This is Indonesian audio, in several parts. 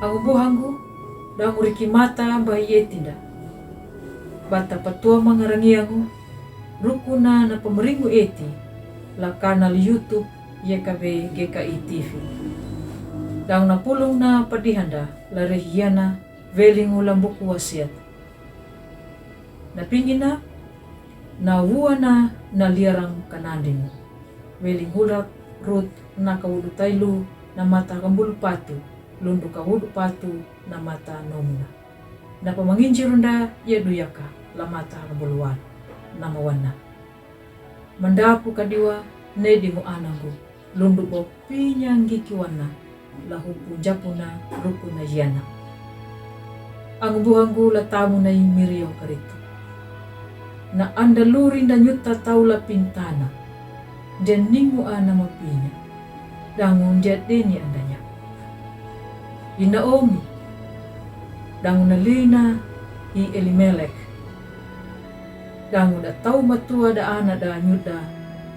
Ang buhanggu dang uriki mata bayi etinda. Bata patua mangarangiangu rukuna na pemeringu eti la kanal YouTube YKB GKI TV. Dang na pulong na padihanda la rehiana velingu lambuku wasiat. Napingin na wuana na liarang kanandingu. Weling hulat rut na kawudu tailu na mata kambulu patu. Lundu kawudu patu na mata nomuna. Na pamanginjirunda ya duyaka la mata kambuluan na mawana. Mandapu kadiwa nedimu anangu. Lundu bopinya ngikiwana la hupu japuna rukuna yana. Ang buhanggu la tamu na imirio karitu. Na andaluri na nyuta taula pintana. Dan ningu ana mapinya. Dangun deni andanya. I Naomi. Dangun nalina i Elimelek. Dangun da tau matua da ana da nyuda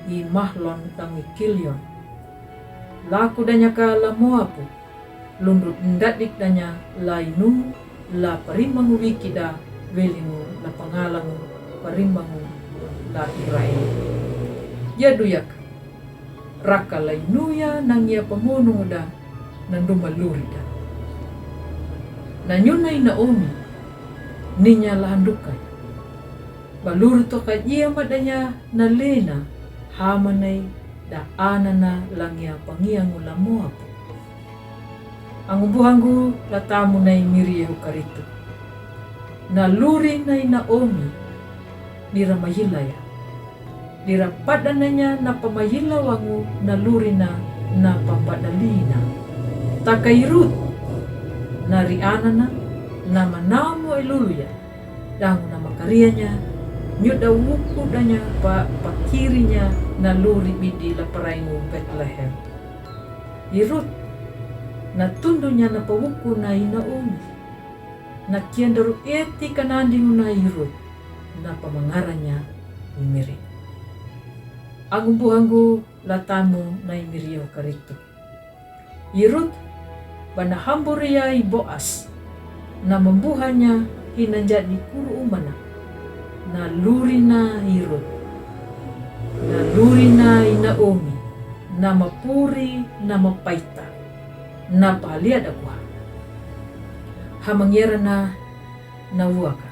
i Mahlon dangu Kilion. Laku danya ka la Moabu. Lundut ndadik danya la inu la parimangu wikida welingu la pangalangu parimangu la Israel. Ya duyak raka la inuya nang ya pamunung da nanduma lurida. Nanyunay Naomi ninya lahandukai. Baluru to kajia madanya na lena hamanay da anana langya pangiangu la Moabu. Ang buhanggu latamu na miriyehu karitu. Naluri na Naomi niramayilaya. Dirapadananya na pamayilawangu naluri na papadalina. Takairut nariana na manamu iluluya. Dangu na makarianya nyuda wuku danya pakirinya naluri bidi la paraingu Bethlehem. Irut na tundunya na pawuku na Naomi. Na kiandaru eti kanandingu na irut na pamangaranya imiri. Ang buhanggu latamu na imiriyo karitu. Irut banahamburiya i Boas na membuhanya hinanjadi kuru umana. Na luri na Irut. Na luri na Naomi. Na mapuri na mapaita. Na paliad aku. Hamangyara na nawaka.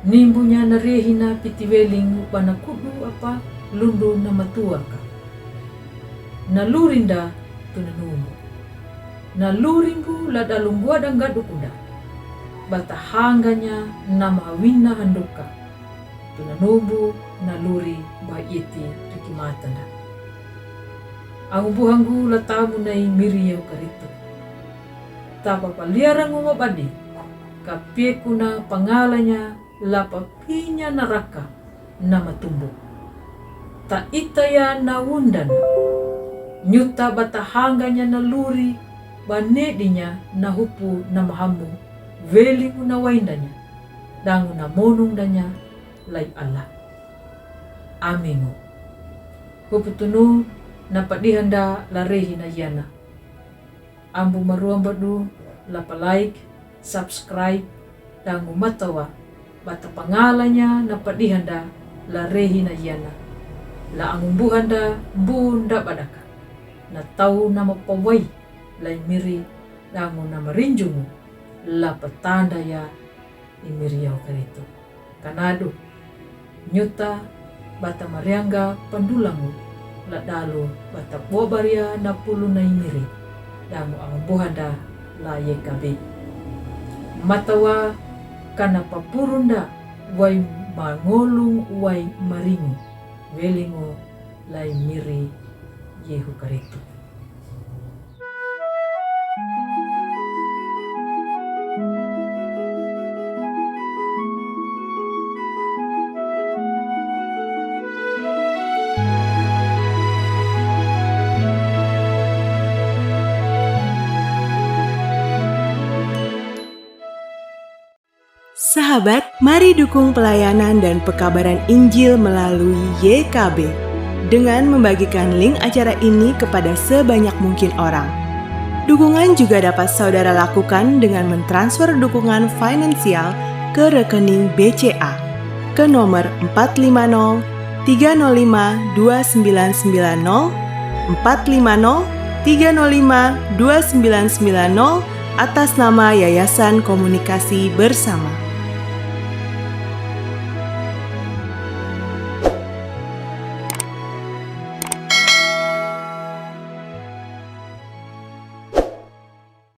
Nimbunya na rehina pitiweling panakudu apa lundu na matuaka. Nalurinda tunanumbu. Naluringu ladalungwa dan gadukuda. Batahangganya na mawina handuka. Tunanumbu naluri baiti rikimatanda. Ang buhanggu latamu na miriyaw karito. Tapa paliarang umabadi. Kapieku na pangalanya lapapinya naraka na matumbo. Ta itaya na wundan. Nyuta batahangganya na luri banedinya na hupu na mahamu. Velingu na waindanya. Dangu na monung danya lay Allah. Amingu. Huputunu na padihanda larehi na yana. Ambu maruang badu lapa like, subscribe, dangu matawa bata pangalanya na padihanda larehi na yana. La angumbuhanda bunda badaka. Na tau na mapaway lay miri dangu na marinjungu la patanda ya imiriyaw karito. Kanado nyuta bata mariangga pandulangu la dalu bata bobaria na pulu na imiri dangu angumbuhanda la YKB. Matawa kana papurunda way mangolung way maringu welingo lay miri Yehu karito. Sahabat, mari dukung pelayanan dan pekabaran Injil melalui YKB. dengan membagikan link acara ini kepada sebanyak mungkin orang. Dukungan juga dapat saudara lakukan dengan mentransfer dukungan finansial ke rekening BCA ke nomor 450 305 2990 450 305 2990 atas nama Yayasan Komunikasi Bersama.